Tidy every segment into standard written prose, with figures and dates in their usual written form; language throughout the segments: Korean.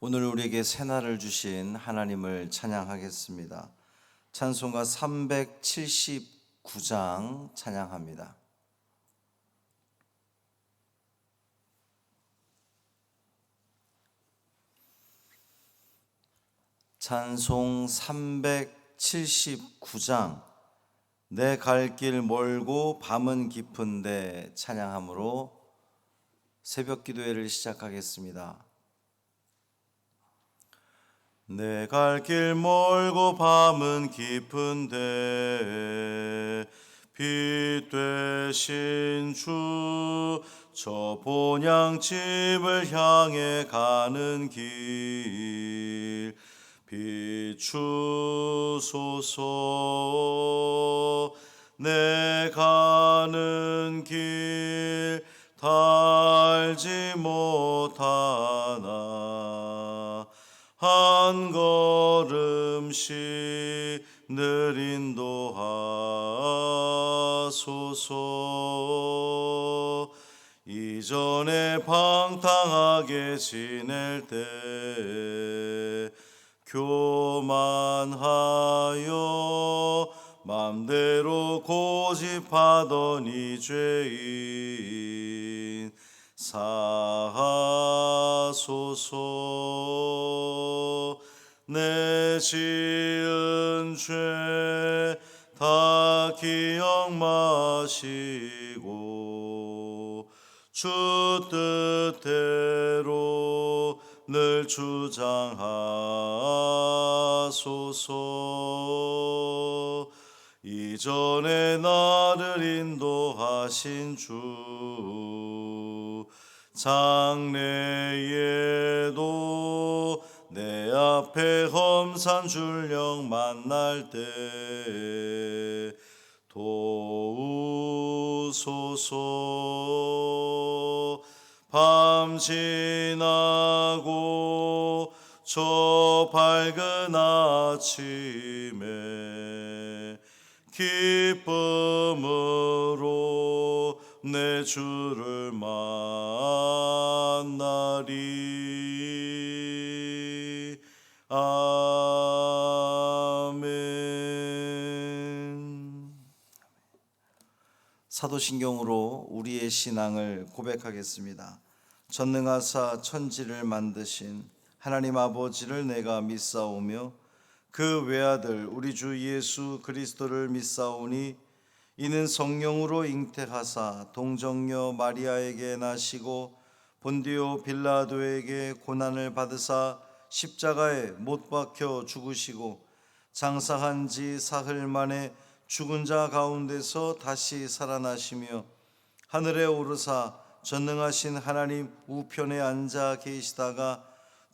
오늘 우리에게 새날을 주신 하나님을 찬양하겠습니다. 찬송가 379장 찬양합니다. 찬송 379장 내 갈 길 멀고 밤은 깊은데 찬양함으로 새벽 기도회를 시작하겠습니다. 내 갈 길 멀고 밤은 깊은데 빛 되신 주 저 본향집을 향해 가는 길 비추소서. 내 가는 길 달지 못하나 한 걸음씩 늘 인도하소서. 이전에 방탕하게 지낼 때 교만하여 맘대로 고집하던 이 죄인 사하소서. 내 지은 죄 다 기억 마시고 주 뜻대로 늘 주장하소서. 이전에 나를 인도하신 주 장래에도 내 앞에 험산 줄령 만날 때 도우소서. 밤 지나고 저 밝은 아침에 기쁨으로 내 주를 만나리. 아멘. 사도신경으로 우리의 신앙을 고백하겠습니다. 전능하사 천지를 만드신 하나님 아버지를 내가 믿사오며 그 외아들 우리 주 예수 그리스도를 믿사오니 이는 성령으로 잉태하사 동정녀 마리아에게 나시고 본디오 빌라도에게 고난을 받으사 십자가에 못 박혀 죽으시고 장사한 지 사흘 만에 죽은 자 가운데서 다시 살아나시며 하늘에 오르사 전능하신 하나님 우편에 앉아 계시다가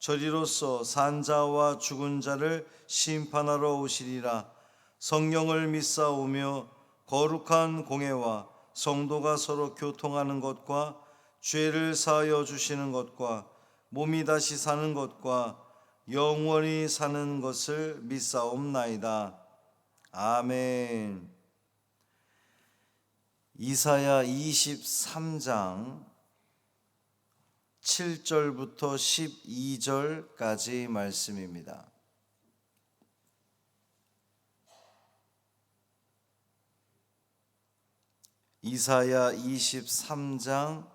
저리로서 산 자와 죽은 자를 심판하러 오시리라. 성령을 믿사오며 거룩한 공회와 성도가 서로 교통하는 것과 죄를 사하여 주시는 것과 몸이 다시 사는 것과 영원히 사는 것을 믿사옵나이다. 아멘. 이사야 23장 7절부터 12절까지 말씀입니다. 이사야 23장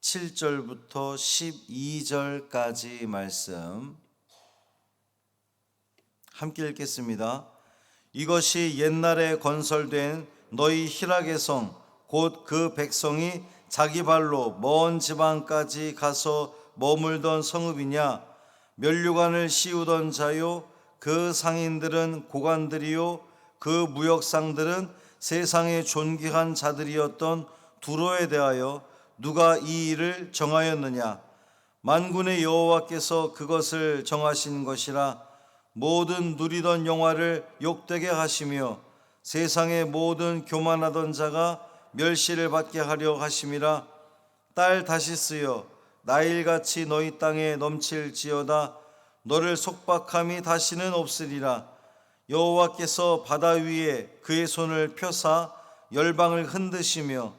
7절부터 12절까지 말씀 함께 읽겠습니다. 이것이 옛날에 건설된 너희 희락의 성 곧 그 백성이 자기 발로 먼 지방까지 가서 머물던 성읍이냐? 면류관을 씌우던 자요, 그 상인들은 고관들이요, 그 무역상들은 세상의 존귀한 자들이었던 두로에 대하여 누가 이 일을 정하였느냐? 만군의 여호와께서 그것을 정하신 것이라. 모든 누리던 영화를 욕되게 하시며 세상의 모든 교만하던 자가 멸시를 받게 하려 하심이라. 딸 다시스여, 나일같이 너희 땅에 넘칠지어다. 너를 속박함이 다시는 없으리라. 여호와께서 바다 위에 그의 손을 펴사 열방을 흔드시며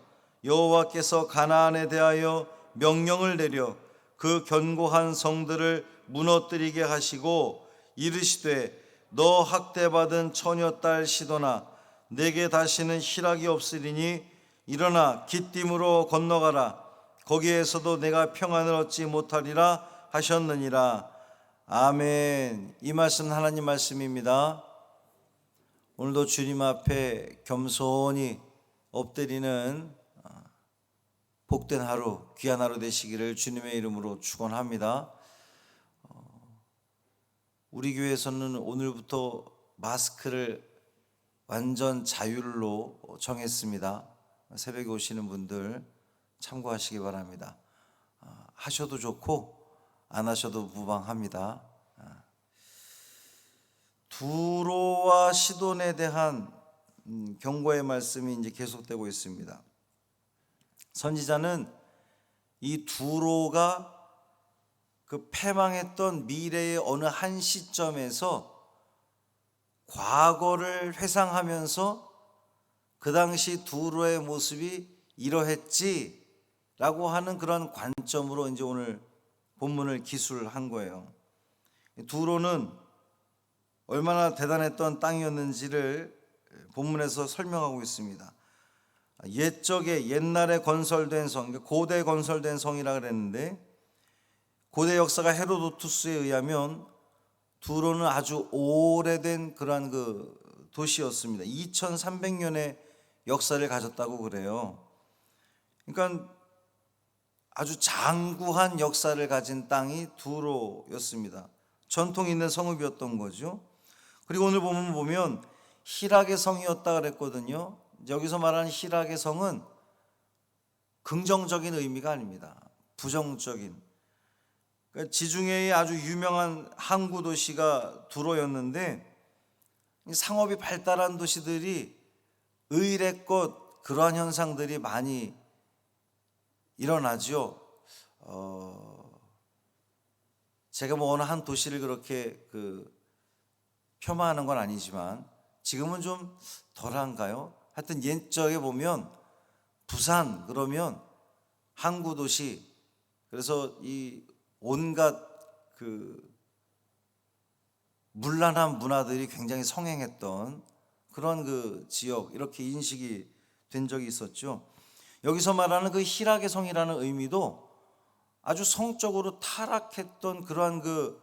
여호와께서 가나안에 대하여 명령을 내려 그 견고한 성들을 무너뜨리게 하시고 이르시되 너 학대받은 처녀딸 시도나 내게 다시는 희락이 없으리니 일어나 기띔으로 건너가라. 거기에서도 내가 평안을 얻지 못하리라 하셨느니라. 아멘. 이 말씀 하나님 말씀입니다. 오늘도 주님 앞에 겸손히 엎드리는 복된 하루, 귀한 하루 되시기를 주님의 이름으로 축원합니다. 우리 교회에서는 오늘부터 마스크를 완전 자율로 정했습니다. 새벽에 오시는 분들 참고하시기 바랍니다. 하셔도 좋고 안 하셔도 무방합니다. 두로와 시돈에 대한 경고의 말씀이 이제 계속되고 있습니다. 선지자는 이 두로가 그 패망했던 미래의 어느 한 시점에서 과거를 회상하면서 그 당시 두로의 모습이 이러했지라고 하는 그런 관점으로 이제 오늘 본문을 기술한 거예요. 두로는 얼마나 대단했던 땅이었는지를 본문에서 설명하고 있습니다. 옛날에 건설된 성, 고대 건설된 성이라 그랬는데 고대 역사가 헤로도투스에 의하면 두로는 아주 오래된 그러한 그 도시였습니다. 2300년의 역사를 가졌다고 그래요. 그러니까 아주 장구한 역사를 가진 땅이 두로였습니다. 전통 있는 성읍이었던 거죠. 그리고 오늘 보면 희락의 성이었다 그랬거든요. 여기서 말하는 희락의 성은 긍정적인 의미가 아닙니다. 부정적인. 그러니까 지중해의 아주 유명한 항구 도시가 두로였는데 상업이 발달한 도시들이 의례껏 그러한 현상들이 많이 일어나죠. 제가 뭐 어느 한 도시를 그렇게 폄하하는 건 아니지만 지금은 좀 덜한가요? 하여튼 옛적에 보면 부산 그러면 항구 도시, 그래서 이 온갖 문란한 문화들이 굉장히 성행했던 그런 그 지역, 이렇게 인식이 된 적이 있었죠. 여기서 말하는 그 희락의 성이라는 의미도 아주 성적으로 타락했던 그러한 그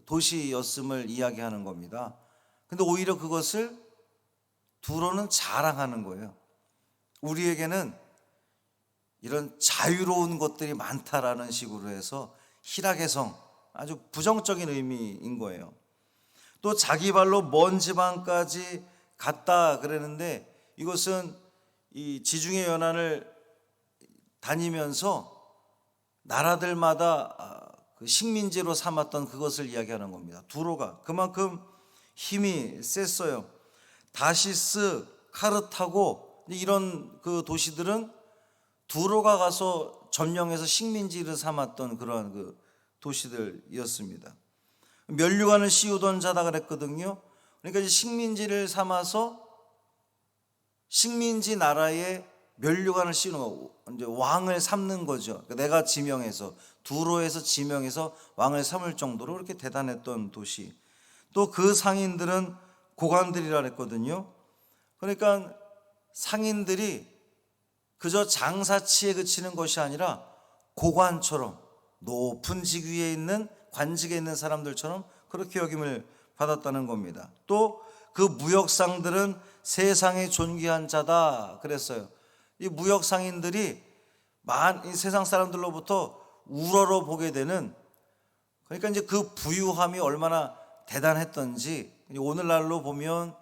도시였음을 이야기하는 겁니다. 근데 오히려 그것을 두로는 자랑하는 거예요. 우리에게는 이런 자유로운 것들이 많다라는 식으로 해서 희락의 성, 아주 부정적인 의미인 거예요. 또 자기 발로 먼 지방까지 갔다 그랬는데 이것은 이 지중해 연안을 다니면서 나라들마다 그 식민지로 삼았던 그것을 이야기하는 겁니다. 두로가 그만큼 힘이 셌어요. 다시스, 카르타고 이런 그 도시들은 두로가 가서 점령해서 식민지를 삼았던 그런 그 도시들이었습니다. 면류관을 씌우던 자다 그랬거든요. 그러니까 이제 식민지를 삼아서 식민지 나라에 면류관을 씌우는 거, 이제 왕을 삼는 거죠. 그러니까 내가 지명해서 두로에서 지명해서 왕을 삼을 정도로 그렇게 대단했던 도시. 또 그 상인들은 고관들이라 그랬거든요. 그러니까 상인들이 그저 장사치에 그치는 것이 아니라 고관처럼 높은 직위에 있는 관직에 있는 사람들처럼 그렇게 여김을 받았다는 겁니다. 또 그 무역상들은 세상에 존귀한 자다 그랬어요. 이 무역상인들이 이 세상 사람들로부터 우러러 보게 되는, 그러니까 이제 그 부유함이 얼마나 대단했던지 오늘날로 보면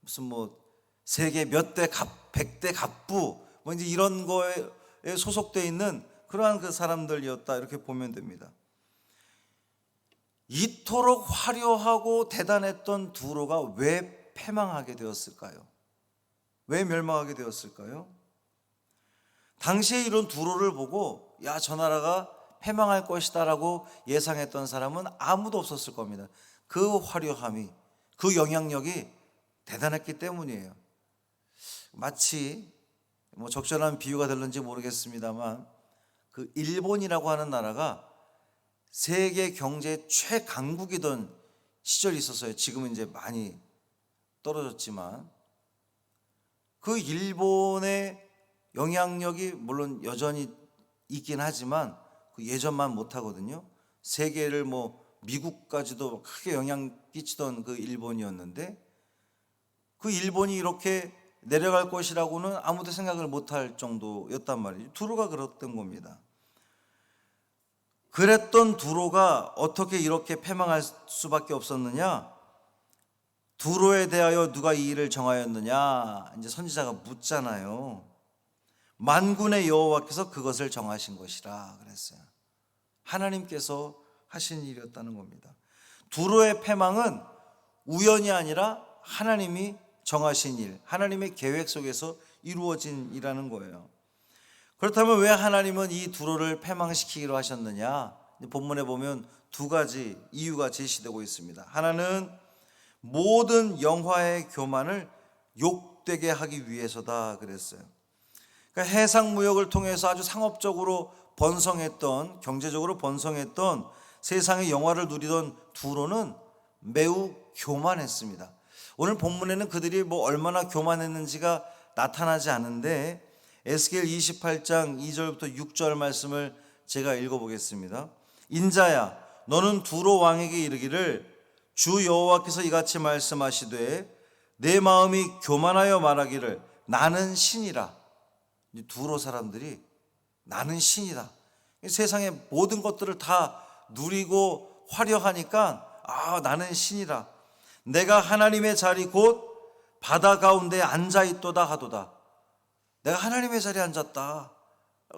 무슨 뭐 세계 몇 대 백대 갑부 뭐 이제 이런 거에 소속되어 있는 그러한 그 사람들이었다 이렇게 보면 됩니다. 이토록 화려하고 대단했던 두로가 왜 패망하게 되었을까요? 왜 멸망하게 되었을까요? 당시에 이런 두로를 보고 야, 저 나라가 패망할 것이다라고 예상했던 사람은 아무도 없었을 겁니다. 그 화려함이, 그 영향력이 대단했기 때문이에요. 마치 뭐 적절한 비유가 될는지 모르겠습니다만 그 일본이라고 하는 나라가 세계 경제 최강국이던 시절이 있었어요. 지금은 이제 많이 떨어졌지만 그 일본의 영향력이 물론 여전히 있긴 하지만 그 예전만 못하거든요. 세계를 미국까지도 크게 영향 끼치던 그 일본이었는데 그 일본이 이렇게 내려갈 것이라고는 아무도 생각을 못할 정도였단 말이죠. 두로가 그랬던 겁니다. 그랬던 두로가 어떻게 이렇게 패망할 수밖에 없었느냐? 두로에 대하여 누가 이 일을 정하였느냐? 이제 선지자가 묻잖아요. 만군의 여호와께서 그것을 정하신 것이라 그랬어요. 하나님께서 하신 일이었다는 겁니다. 두로의 패망은 우연이 아니라 하나님이 정하신 일, 하나님의 계획 속에서 이루어진 일이라는 거예요. 그렇다면 왜 하나님은 이 두로를 패망시키기로 하셨느냐? 본문에 보면 두 가지 이유가 제시되고 있습니다. 하나는 모든 영화의 교만을 욕되게 하기 위해서다 그랬어요. 그러니까 해상무역을 통해서 아주 상업적으로 번성했던, 경제적으로 번성했던 세상의 영화를 누리던 두로는 매우 교만했습니다. 오늘 본문에는 그들이 얼마나 교만했는지가 나타나지 않은데 에스겔 28장 2절부터 6절 말씀을 제가 읽어보겠습니다. 인자야, 너는 두로 왕에게 이르기를 주 여호와께서 이같이 말씀하시되 내 마음이 교만하여 말하기를 나는 신이라. 두로 사람들이 나는 신이다. 세상의 모든 것들을 다 누리고 화려하니까 나는 신이라. 내가 하나님의 자리 곧 바다 가운데 앉아있도다 하도다. 내가 하나님의 자리에 앉았다.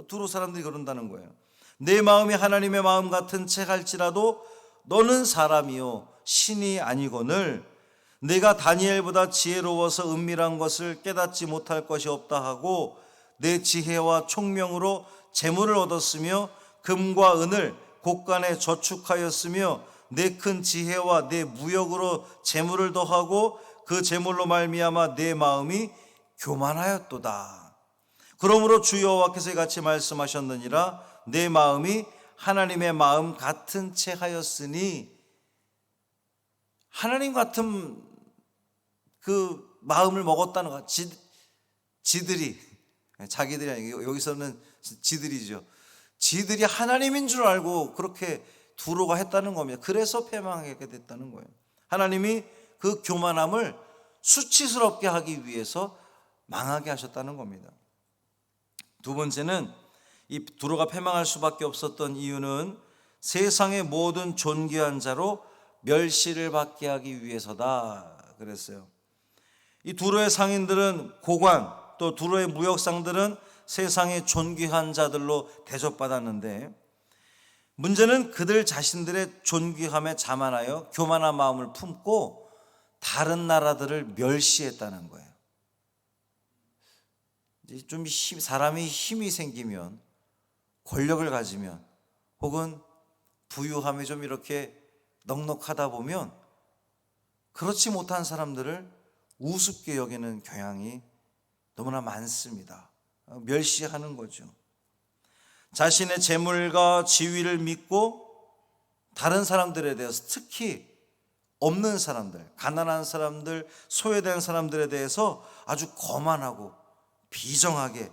두로 사람들이 그런다는 거예요. 내 마음이 하나님의 마음 같은 채 할지라도 너는 사람이요 신이 아니거늘 내가 다니엘보다 지혜로워서 은밀한 것을 깨닫지 못할 것이 없다 하고 내 지혜와 총명으로 재물을 얻었으며 금과 은을 곳간에 저축하였으며 내 큰 지혜와 내 무역으로 재물을 더하고 그 재물로 말미암아 내 마음이 교만하였도다. 그러므로 주 여호와께서 이같이 말씀하셨느니라 내 마음이 하나님의 마음 같은 채 하였으니 하나님 같은 그 마음을 먹었다는 것. 지들이 자기들이 아니고 여기서는 지들이죠. 지들이 하나님인 줄 알고 그렇게 두로가 했다는 겁니다. 그래서 패망하게 됐다는 거예요. 하나님이 그 교만함을 수치스럽게 하기 위해서 망하게 하셨다는 겁니다. 두 번째는 이 두로가 패망할 수밖에 없었던 이유는 세상의 모든 존귀한 자로 멸시를 받게 하기 위해서다 그랬어요. 이 두로의 상인들은 고관, 또 두로의 무역상들은 세상의 존귀한 자들로 대접받았는데 문제는 그들 자신들의 존귀함에 자만하여 교만한 마음을 품고 다른 나라들을 멸시했다는 거예요. 좀 사람이 힘이 생기면, 권력을 가지면, 혹은 부유함이 좀 이렇게 넉넉하다 보면 그렇지 못한 사람들을 우습게 여기는 경향이 너무나 많습니다. 멸시하는 거죠. 자신의 재물과 지위를 믿고 다른 사람들에 대해서, 특히 없는 사람들, 가난한 사람들, 소외된 사람들에 대해서 아주 거만하고 비정하게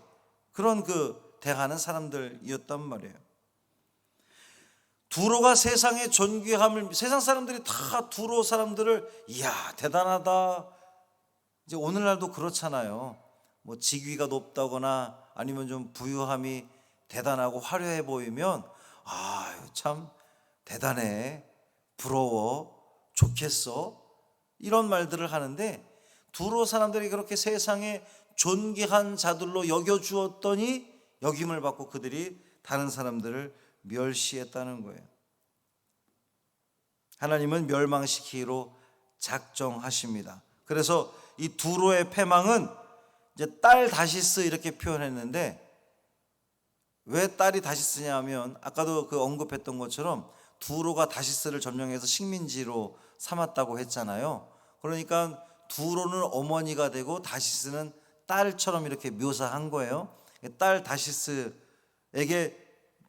그런 대하는 사람들이었단 말이에요. 두로가 세상의 존귀함을, 세상 사람들이 다 두로 사람들을 이야 대단하다. 이제 오늘날도 그렇잖아요. 직위가 높다거나 아니면 좀 부유함이 대단하고 화려해 보이면 참 대단해, 부러워, 좋겠어, 이런 말들을 하는데 두로 사람들이 그렇게 세상에 존귀한 자들로 여겨주었더니 여김을 받고 그들이 다른 사람들을 멸시했다는 거예요. 하나님은 멸망시키기로 작정하십니다. 그래서 이 두로의 패망은 이제 딸 다시스 이렇게 표현했는데, 왜 딸이 다시스냐 하면 아까도 언급했던 것처럼 두로가 다시스를 점령해서 식민지로 삼았다고 했잖아요. 그러니까 두로는 어머니가 되고 다시스는 딸처럼 이렇게 묘사한 거예요. 딸 다시스에게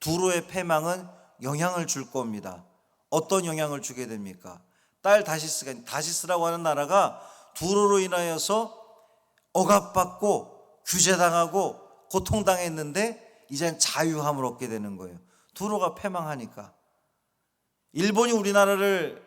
두로의 패망은 영향을 줄 겁니다. 어떤 영향을 주게 됩니까? 딸 다시스라고 하는 나라가 두로로 인하여서 억압받고 규제당하고 고통당했는데 이젠 자유함을 얻게 되는 거예요. 두로가 패망하니까. 일본이 우리나라를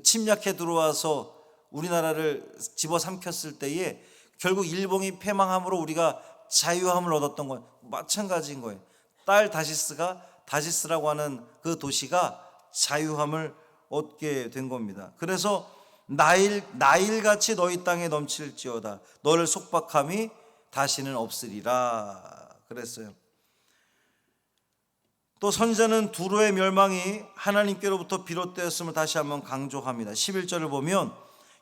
침략해 들어와서 우리나라를 집어삼켰을 때에 결국 일본이 패망함으로 우리가 자유함을 얻었던 건 마찬가지인 거예요. 딸 다시스라고 하는 그 도시가 자유함을 얻게 된 겁니다. 그래서 나일같이 너희 땅에 넘칠지어다. 너를 속박함이 다시는 없으리라 그랬어요. 또 선지자는 두로의 멸망이 하나님께로부터 비롯되었음을 다시 한번 강조합니다. 11절을 보면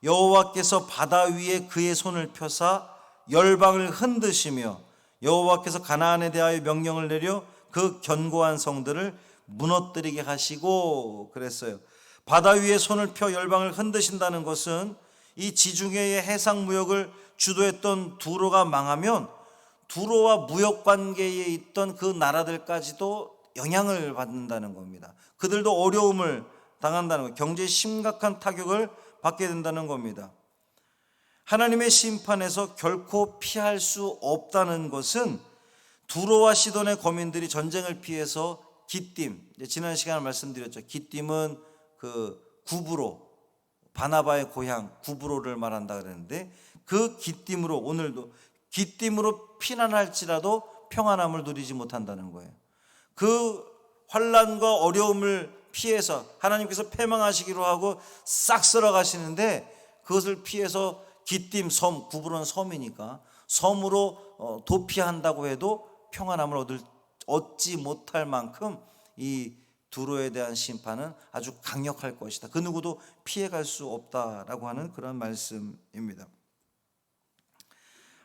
여호와께서 바다 위에 그의 손을 펴사 열방을 흔드시며 여호와께서 가나안에 대하여 명령을 내려 그 견고한 성들을 무너뜨리게 하시고 그랬어요. 바다 위에 손을 펴 열방을 흔드신다는 것은 이 지중해의 해상 무역을 주도했던 두로가 망하면 두로와 무역 관계에 있던 그 나라들까지도 영향을 받는다는 겁니다. 그들도 어려움을 당한다는 거예요. 경제에 심각한 타격을 받게 된다는 겁니다. 하나님의 심판에서 결코 피할 수 없다는 것은 두로와 시돈의 거민들이 전쟁을 피해서 기띔, 지난 시간에 말씀드렸죠. 기띔은 그 구브로, 바나바의 고향 구브로를 말한다 그랬는데 그 기띔으로 오늘도 기띔으로 피난할지라도 평안함을 누리지 못한다는 거예요. 그 환난과 어려움을 피해서 하나님께서 패망하시기로 하고 싹 쓸어 가시는데 그것을 피해서 기띔 섬, 구브로는 섬이니까 섬으로 도피한다고 해도 평안함을 얻지 못할 만큼 이 두로에 대한 심판은 아주 강력할 것이다. 그 누구도 피해갈 수 없다라고 하는 그런 말씀입니다.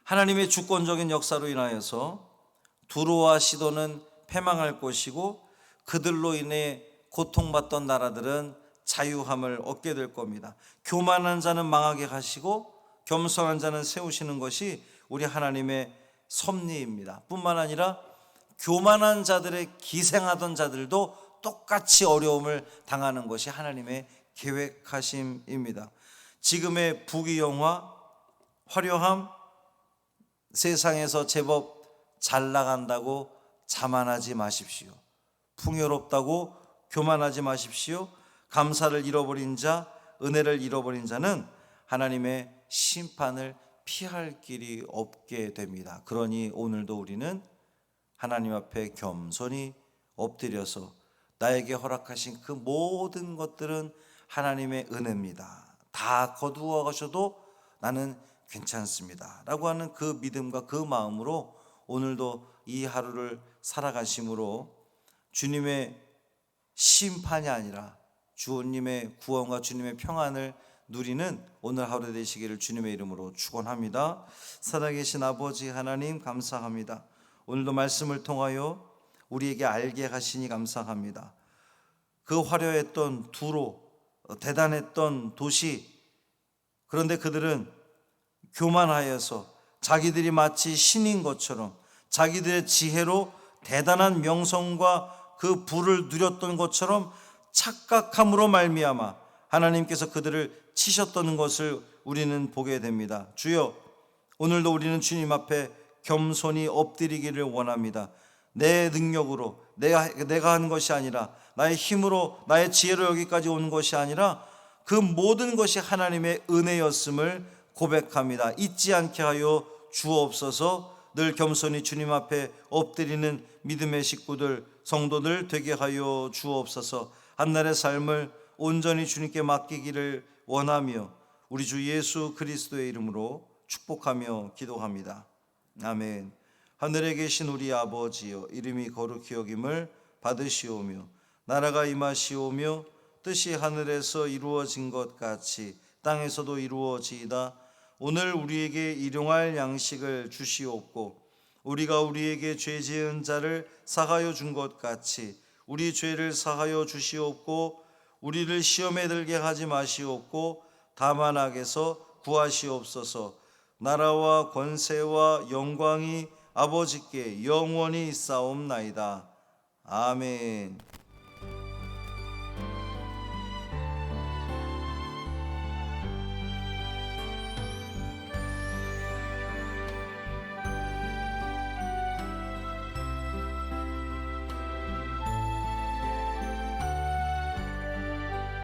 하나님의 주권적인 역사로 인하여서 두로와 시돈은 패망할 것이고 그들로 인해 고통받던 나라들은 자유함을 얻게 될 겁니다. 교만한 자는 망하게 하시고 겸손한 자는 세우시는 것이 우리 하나님의 섭리입니다. 뿐만 아니라 교만한 자들의 기생하던 자들도 똑같이 어려움을 당하는 것이 하나님의 계획하심입니다. 지금의 부귀영화, 화려함, 세상에서 제법 잘 나간다고 자만하지 마십시오. 풍요롭다고 교만하지 마십시오. 감사를 잃어버린 자, 은혜를 잃어버린 자는 하나님의 심판을 피할 길이 없게 됩니다. 그러니 오늘도 우리는 하나님 앞에 겸손히 엎드려서 나에게 허락하신 그 모든 것들은 하나님의 은혜입니다. 다 거두어 가셔도 나는 괜찮습니다. 라고 하는 그 믿음과 그 마음으로 오늘도 이 하루를 살아가심으로 주님의 심판이 아니라 주님의 구원과 주님의 평안을 누리는 오늘 하루 되시기를 주님의 이름으로 축원합니다. 살아계신 아버지 하나님 감사합니다. 오늘도 말씀을 통하여 우리에게 알게 하시니 감사합니다. 그 화려했던 두로, 대단했던 도시, 그런데 그들은 교만하여서 자기들이 마치 신인 것처럼 자기들의 지혜로 대단한 명성과 그 부를 누렸던 것처럼 착각함으로 말미암아 하나님께서 그들을 치셨던 것을 우리는 보게 됩니다. 주여, 오늘도 우리는 주님 앞에 겸손히 엎드리기를 원합니다. 내 능력으로 내가 한 것이 아니라 나의 힘으로 나의 지혜로 여기까지 온 것이 아니라 그 모든 것이 하나님의 은혜였음을 고백합니다. 잊지 않게 하여 주옵소서. 늘 겸손히 주님 앞에 엎드리는 믿음의 식구들, 성도들 되게 하여 주옵소서. 한날의 삶을 온전히 주님께 맡기기를 원하며 우리 주 예수 그리스도의 이름으로 축복하며 기도합니다. 아멘. 하늘에 계신 우리 아버지여, 이름이 거룩히 여김을 받으시오며 나라가 임하시오며 뜻이 하늘에서 이루어진 것 같이 땅에서도 이루어지이다. 오늘 우리에게 일용할 양식을 주시옵고 우리가 우리에게 죄 지은 자를 사하여 준 것 같이 우리 죄를 사하여 주시옵고 우리를 시험에 들게 하지 마시옵고 다만 악에서 구하시옵소서. 나라와 권세와 영광이 아버지께 영원히 싸움나이다. 아멘.